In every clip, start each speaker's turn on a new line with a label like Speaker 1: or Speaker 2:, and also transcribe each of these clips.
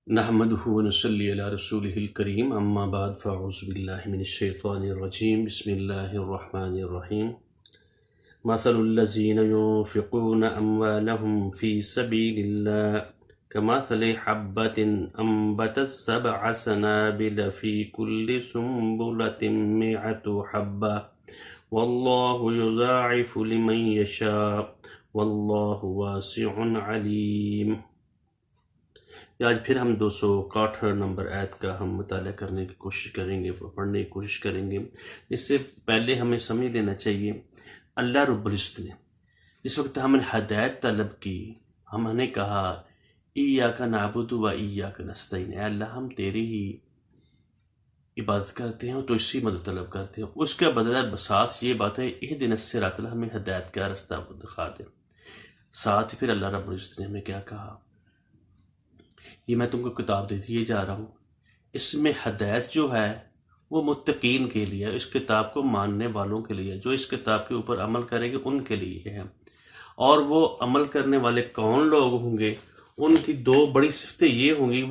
Speaker 1: نحمده ونصلي على رسوله الكريم اما بعد فاعوذ بالله من الشيطان الرجيم بسم الله الرحمن الرحيم مثل الذين ينفقون اموالهم في سبيل الله كمثل حبة انبتت 7 سنابل في كل سنبلة 100 حبة والله يضاعف لمن يشاء والله واسع عليم۔ آج پھر ہم 261 نمبر آیت کا ہم مطالعہ کرنے کی کوشش کریں گے، پڑھنے کی کوشش کریں گے۔ اس سے پہلے ہمیں سمجھ لینا چاہیے اللہ رب العزت نے جس وقت ہم نے ہدایت طلب کی، ہم نے کہا ایاک نعبد و ایاک نستعین، اے اللہ ہم تیری ہی عبادت کرتے ہیں اور تو اسی مدد طلب کرتے ہیں، اس کا بدلہ ساتھ یہ بات ہے اہدنا الصراط، ہمیں ہدایت کا راستہ دکھا دے۔ ساتھ پھر اللہ رب العزت نے ہمیں کیا کہا، یہ میں تم کو کتاب دے دیے جا رہا ہوں، اس میں ہدایت جو ہے وہ متقین کے لیے، اس کتاب کو ماننے والوں کے لیے، جو اس کتاب کے اوپر عمل کریں گے ان کے لیے ہے۔ اور وہ عمل کرنے والے کون لوگ ہوں گے، ان کی دو بڑی صفتیں یہ ہوں گی،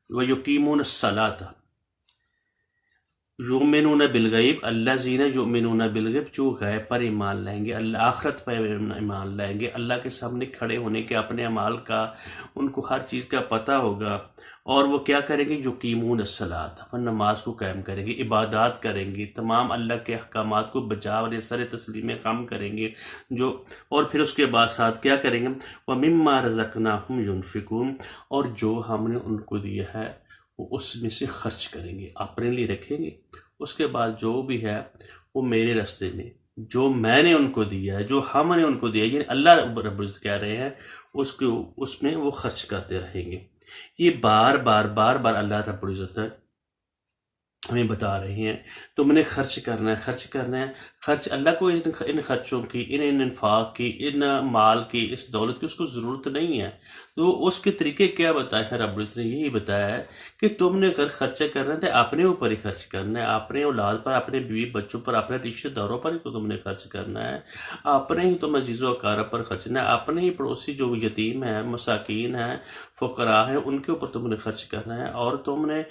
Speaker 1: وہ یقیمون الصلاۃ، یؤمنون بالغیب، الذین یؤمنون بالغیب، جو غیب پر ایمان لائیں گے، اللہ آخرت پر ایمان لائیں گے، اللہ کے سامنے کھڑے ہونے کے اپنے اعمال کا ان کو ہر چیز کا پتہ ہوگا، اور وہ کیا کریں گے، یقیمون الصلاۃ، وہ نماز کو قائم کریں گے، عبادات کریں گے، تمام اللہ کے احکامات کو بجا اور سر تسلیم کام کریں گے، اور پھر اس کے بعد ساتھ کیا کریں گے، وَمِمَّا رَزَقْنَاهُمْ يُنْفِقُونَ، اور جو ہم نے ان کو دیا ہے وہ اس میں سے خرچ کریں گے، اپنے لیے رکھیں گے، اس کے بعد جو بھی ہے وہ میرے راستے میں، جو میں نے ان کو دیا ہے، جو ہم نے ان کو دیا ہے، یعنی اللہ رب العزت کہہ رہے ہیں، اس میں وہ خرچ کرتے رہیں گے۔ یہ بار بار اللہ رب العزت ہمیں بتا رہے ہیں تم نے خرچ کرنا ہے، خرچ کرنا ہے۔ خرچ اللہ کو ان خرچوں کی، ان انفاق کی، ان مال کی، اس دولت کی اس کو ضرورت نہیں ہے، تو اس کے طریقے کیا بتایا ہے رب العزت نے، یہی بتایا ہے کہ تم نے اگر خرچہ کرنا ہے تو اپنے اوپر ہی خرچ کرنا ہے، اپنے اولاد پر، اپنے بیوی بچوں پر، اپنے رشتہ داروں پر ہی تو تم نے خرچ کرنا ہے، اپنے ہی تم عزیز و اقارب پر خرچنا ہے، اپنے ہی پڑوسی جو یتیم ہیں، مساکین ہیں، فقراء ہیں، ان کے اوپر تم نے خرچ کرنا ہے، اور تم نے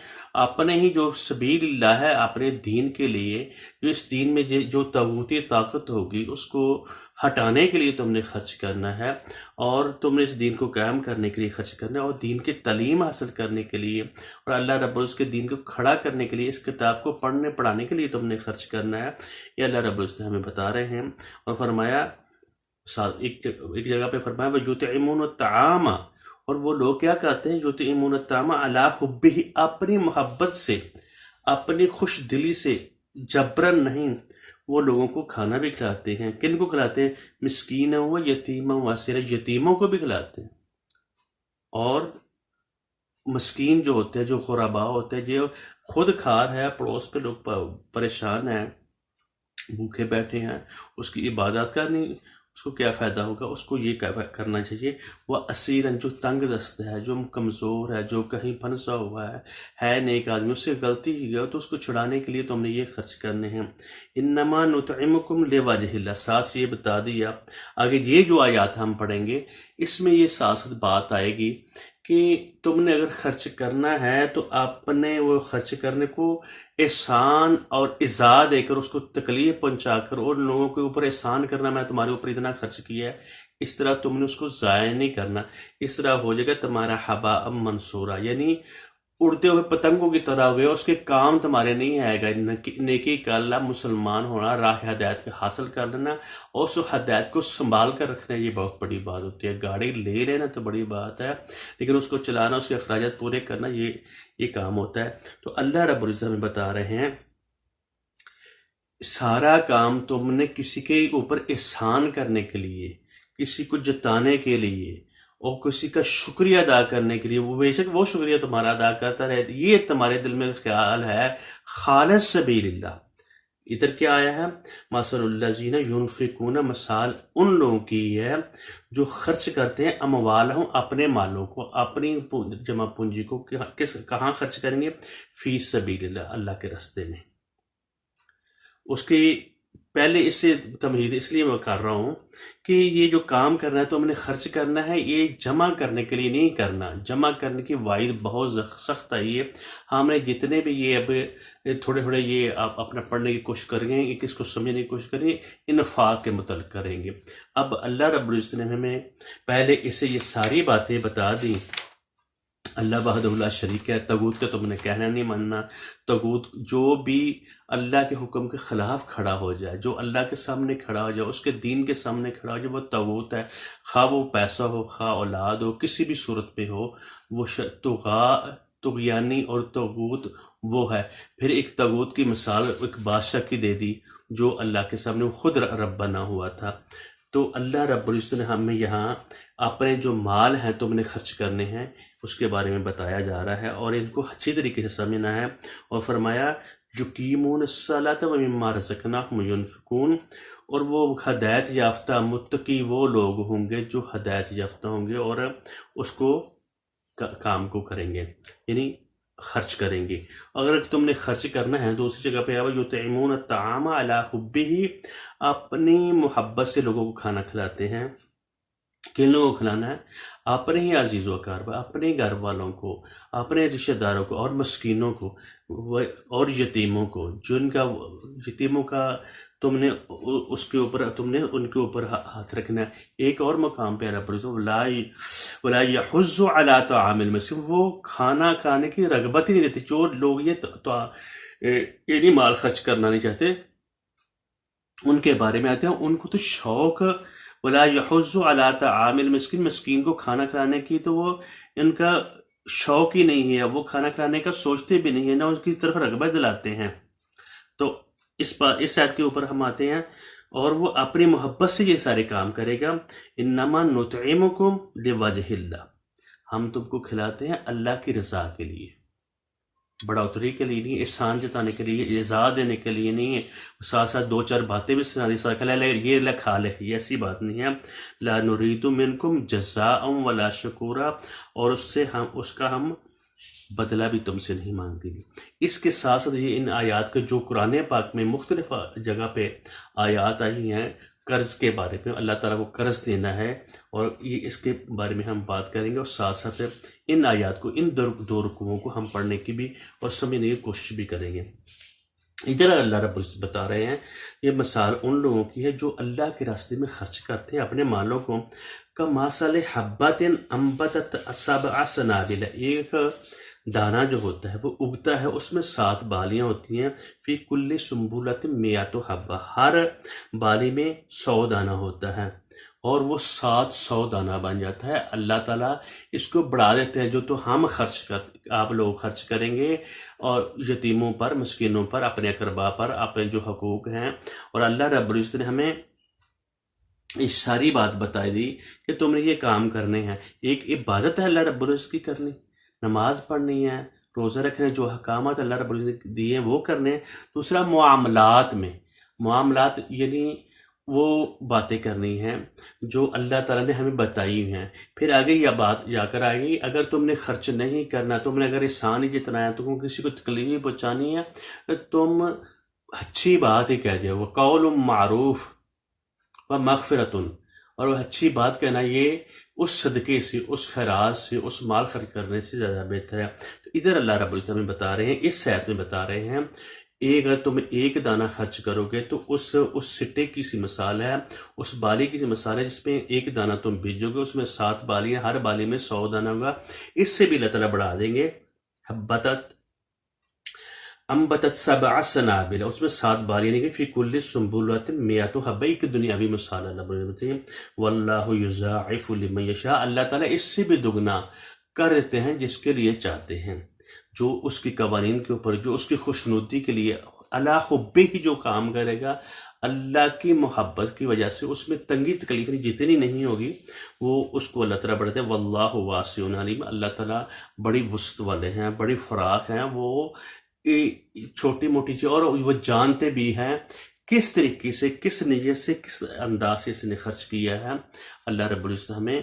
Speaker 1: اپنے ہی جو سبیل اللہ ہے اپنے دین کے لیے، جو اس دین میں جو طاغوتی طاقت ہوگی اس کو ہٹانے کے لیے تم نے خرچ کرنا ہے، اور تم نے اس دین کو قائم کرنے کے لیے خرچ کرنا ہے، اور دین کی تعلیم حاصل کرنے کے لیے، اور اللہ رب العزت کے دین کو کھڑا کرنے کے لیے، اس کتاب کو پڑھنے پڑھانے کے لیے تم نے خرچ کرنا ہے۔ یہ اللہ رب العزت ہمیں بتا رہے ہیں، اور فرمایا ایک جگہ پہ فرمایا وَيُطْعِمُونَ الطَّعَامَ، اور وہ لوگ کیا کہتے ہیں، یُطْعِمُونَ الطَّعَامَ عَلَىٰ حُبِّهِ، اپنی محبت سے، اپنی خوش دلی سے، جبرن نہیں، وہ لوگوں کو کھانا بھی کھلاتے ہیں۔ کن کو کھلاتے ہیں؟ مسکین و یتیما و اسیرا، یتیموں کو بھی کھلاتے ہیں، اور مسکین جو ہوتے ہیں، جو غرباء ہوتے ہیں، جو خود کھار ہے، پڑوس پہ لوگ پریشان ہیں، بھوکے بیٹھے ہیں، اس کی عبادت کرنی، اس کو کیا فائدہ ہوگا؟ اس کو یہ کرنا چاہیے، وہ اسیرن، جو تنگ دست ہے، جو کمزور ہے، جو کہیں پھنسا ہوا ہے نیک آدمی، اس سے غلطی ہی گیا تو اس کو چھڑانے کے لیے تم نے یہ خرچ کرنے ہیں۔ انما نطعمکم لوجہ اللہ، ساتھ یہ بتا دیا، آگے یہ جو آیات ہم پڑھیں گے اس میں یہ ساتھ بات آئے گی کہ تم نے اگر خرچ کرنا ہے تو اپنے وہ خرچ کرنے کو احسان اور ایذا دے کر، اس کو تکلیف پہنچا کر، اور لوگوں کے اوپر احسان کرنا، میں تمہارے اوپر اتنا خرچ کیا ہے، اس طرح تم نے اس کو ضائع نہیں کرنا، اس طرح ہو جائے گا تمہارا حباء منصورا، یعنی اڑتے ہوئے پتنگوں کی طرح ہو گئے، اس کے کام تمہارے نہیں آئے گا۔ نیکی کا اللہ، مسلمان ہونا، راہ ہدایت کا حاصل کر لینا، اور اس ہدایت کو سنبھال کر رکھنا، یہ بہت بڑی بات ہوتی ہے۔ گاڑی لے لینا تو بڑی بات ہے، لیکن اس کو چلانا، اس کے اخراجات پورے کرنا، یہ کام ہوتا ہے۔ تو اللہ رب العزت ہمیں بتا رہے ہیں سارا کام تم نے کسی کے اوپر احسان کرنے کے لیے، کسی کو جتانے کے لیے، اور کسی کا شکریہ ادا کرنے کے لیے، وہ بے شک وہ شکریہ تمہارا ادا کرتا رہے، یہ تمہارے دل میں خیال ہے، خالص سبیل اللہ۔ ادھر کیا آیا ہے، مثل الذین ینفقون، مثال ان لوگوں کی ہے جو خرچ کرتے ہیں، اموالہم، اپنے مالوں کو، اپنی جمع پونجی کو، کہاں خرچ کریں گے؟ فی سبیل اللہ، اللہ کے راستے میں، اس کی پہلے اس سے تمہید اس لیے میں کر رہا ہوں کہ یہ جو کام کرنا ہے تو ہم نے خرچ کرنا ہے، یہ جمع کرنے کے لیے نہیں کرنا. جمع کرنے کی وعید بہت سخت آئی ہے. ہم نے جتنے بھی یہ اب تھوڑے تھوڑے یہ آپ اپنا پڑھنے کی کوشش کریں گے، یہ کس کو سمجھنے کی کوشش کریں گے، انفاق کے متعلق کریں گے. اب اللہ رب العزت نے ہمیں پہلے اسے یہ ساری باتیں بتا دیں. اللہ وحدہ لا شریک ہے، طاغوت کا تم نے کہنا نہیں ماننا. طاغوت جو بھی اللہ کے حکم کے خلاف کھڑا ہو جائے، جو اللہ کے سامنے کھڑا ہو جائے، اس کے دین کے سامنے کھڑا ہو جائے، وہ طاغوت ہے. خواہ وہ پیسہ ہو، خواہ اولاد ہو، کسی بھی صورت میں ہو، وہ طغیانی اور طاغوت وہ ہے. پھر ایک طاغوت کی مثال ایک بادشاہ کی دے دی جو اللہ کے سامنے خود رب بنا ہوا تھا. تو اللہ رب العزت نے ہمیں یہاں اپنے جو مال ہیں تم نے خرچ کرنے ہیں اس کے بارے میں بتایا جا رہا ہے، اور ان کو اچھی طریقے سے سمجھنا ہے. اور فرمایا یقیمون الصلاۃ ومما رزقناہم ینفقون، اور وہ ہدایت یافتہ متقی وہ لوگ ہوں گے جو ہدایت یافتہ ہوں گے اور اس کو کام کو کریں گے، یعنی خرچ کریں گے. اگر تم نے خرچ کرنا ہے دوسری جگہ پہ یطعمون الطعام علی حبہ، اپنی محبت سے لوگوں کو کھانا کھلاتے ہیں. کن لوگوں کو کھلانا ہے؟ اپنے ہی عزیز و اقارب، اپنے گھر والوں کو، اپنے رشتہ داروں کو، اور مسکینوں کو، اور یتیموں کو. جن کا یتیموں کا تم نے اس کے اوپر تم نے ان کے اوپر ہاتھ رکھنا ہے. ایک اور مقام پہ رب ولا یحض علی طعام المسکین، وہ کھانا کھانے کی رغبت ہی نہیں دیتے. جو لوگ یہ نہیں مال خرچ کرنا نہیں چاہتے ان کے بارے میں آتے ہیں، ان کو تو شوق ولا یحض علی طعام المسکین، مسکین کو کھانا کھلانے کی تو وہ ان کا شوق ہی نہیں ہے، وہ کھانا کھلانے کا سوچتے بھی نہیں ہے، نہ اس کی طرف رغبت دلاتے ہیں. تو اس آیت کے اوپر ہم آتے ہیں، اور وہ اپنی محبت سے یہ سارے کام کرے گا. انما نطعمکم لوجہ اللہ، ہم تم کو کھلاتے ہیں اللہ کی رضا کے لیے، بڑھوتری کے لیے نہیں، احسان جتانے کے لیے، اعزاز دینے کے لیے نہیں ہے. ساتھ ساتھ دو چار باتیں بھی سنا دی، یہ لے کھا لے، یہ ایسی بات نہیں ہے. لا نرید منکم جزاء ولا شکورا، اور اس کا ہم بدلہ بھی تم سے نہیں مانگیں گے. اس کے ساتھ ساتھ یہ ان آیات کے جو قرآن پاک میں مختلف جگہ پہ آیات آئی ہیں قرض کے بارے میں، اللہ تعالیٰ کو قرض دینا ہے، اور یہ اس کے بارے میں ہم بات کریں گے. اور ساتھ ساتھ ان آیات کو، ان دو رکوعوں کو ہم پڑھنے کی بھی اور سمجھنے کی کوشش بھی کریں گے. ادھر اللہ رب العزت بتا رہے ہیں یہ مثال ان لوگوں کی ہے جو اللہ کے راستے میں خرچ کرتے ہیں اپنے مالوں کو. کمثل حبۃ انبتت سبع سنابل، ایک دانہ جو ہوتا ہے وہ اگتا ہے، اس میں 7 بالیاں ہوتی ہیں. فی کل سنبلۃ مئۃ حبہ، ہر بالی میں 100 دانہ ہوتا ہے، اور وہ 700 دانہ بن جاتا ہے. اللہ تعالیٰ اس کو بڑھا دیتے ہیں. جو تو ہم آپ لوگ خرچ کریں گے، اور یتیموں پر، مسکینوں پر، اپنے اقربا پر، اپنے جو حقوق ہیں. اور اللہ رب العزت نے ہمیں یہ ساری بات بتائی دی کہ تم نے یہ کام کرنے ہیں. ایک عبادت ہے اللہ رب العزت کی کرنی، نماز پڑھنی ہے، روزہ رکھنے، جو حکامات اللہ رب العزت نے دیے ہیں وہ کرنے ہیں. دوسرا معاملات یعنی وہ باتیں کرنی ہیں جو اللہ تعالیٰ نے ہمیں بتائی ہیں. پھر آگے یہ بات جا کر آئے گی، اگر تم نے خرچ نہیں کرنا، تم نے اگر احسان ہی جتنا ہے، تم کو کسی کو تکلیف پہنچانی ہے، تم اچھی بات ہی کہہ دو. وقول معروف و مغفرت، اور وہ اچھی بات کہنا یہ اس صدقے سے، اس خیرات سے، اس مال خرچ کرنے سے زیادہ بہتر ہے. تو ادھر اللہ رب العزت ہمیں بتا رہے ہیں، اس آیت میں بتا رہے ہیں، اگر تم ایک دانہ خرچ کرو گے تو اس سٹے کی سی مثال ہے، اس بالی کی سی مثال ہے جس میں ایک دانہ تم بیجو گے، اس میں 7 بالیاں، ہر بالی میں 100 دانہ ہوگا. اس سے بھی اللہ تعالیٰ بڑھا دیں گے. انبتت سبع سنابل، اس میں 7 بالیاں نہیں گئی. فی کل سنبلۃ مئۃ حبہ، ایک دنیاوی مثال اللہ بولتے ہیں. واللہ یضاعف لمن یشاء، اللہ تعالیٰ اس سے بھی دگنا کر دیتے ہیں جس کے لیے چاہتے ہیں. جو اس کی قوانین کے اوپر، جو اس کی خوشنودی کے لیے اللہ حبہ ہی جو کام کرے گا، اللہ کی محبت کی وجہ سے اس میں تنگی تکلیف جتنی نہیں ہوگی، وہ اس کو اللہ تعالیٰ بڑھتے ہیں. واللہ واسع علیم، اللہ تعالیٰ بڑی وسعت والے ہیں، بڑی فراخ ہیں. وہ چھوٹی موٹی چیز، اور وہ جانتے بھی ہیں کس طریقے سے، کس نیت سے، کس انداز سے اس نے خرچ کیا ہے. اللہ رب العزت ہمیں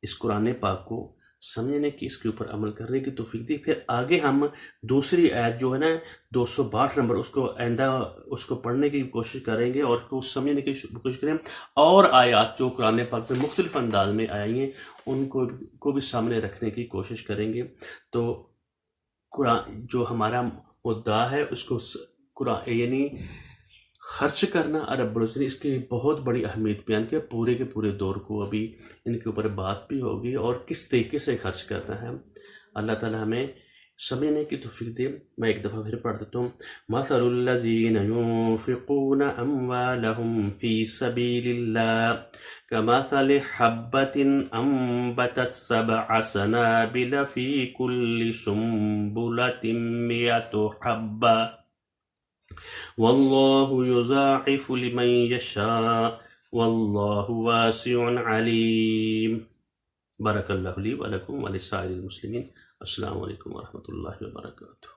Speaker 1: اس قرآن پاک کو سمجھنے کی، اس کے اوپر عمل کرنے کی توفیق دی۔ پھر آگے ہم دوسری آیت جو ہے نا 262 نمبر، اس کو آئندہ اس کو پڑھنے کی کوشش کریں گے اور اس کو سمجھنے کی کوشش کریں، اور آیات جو قرآن پاک میں مختلف انداز میں آئی ہیں ان کو بھی سامنے رکھنے کی کوشش کریں گے۔ تو قرآن جو ہمارا مدعا ہے اس کو قرآن یعنی خرچ کرنا، رب العزت نے اس کی بہت بڑی اہمیت بیان کیا، پورے کے پورے دور کو ابھی ان کے اوپر بات بھی ہوگی اور کس طریقے سے خرچ کرنا ہے۔ اللہ تعالی ہمیں سمجھنے کی توفیق دے۔ میں ایک دفعہ پھر پڑھ دیتا ہوں۔ مثل الذین ينفقون اموالهم فی سبیل اللہ کمثل حبۃ انبتت سبع سنابل فی کل سنبلۃ مئۃ حبۃ واللہ یضاعف لمن یشاء واللہ واسع علیم۔ بارک اللہ لی ولکم ولسائر المسلمین۔ السلام علیکم ورحمۃ اللہ وبرکاتہ۔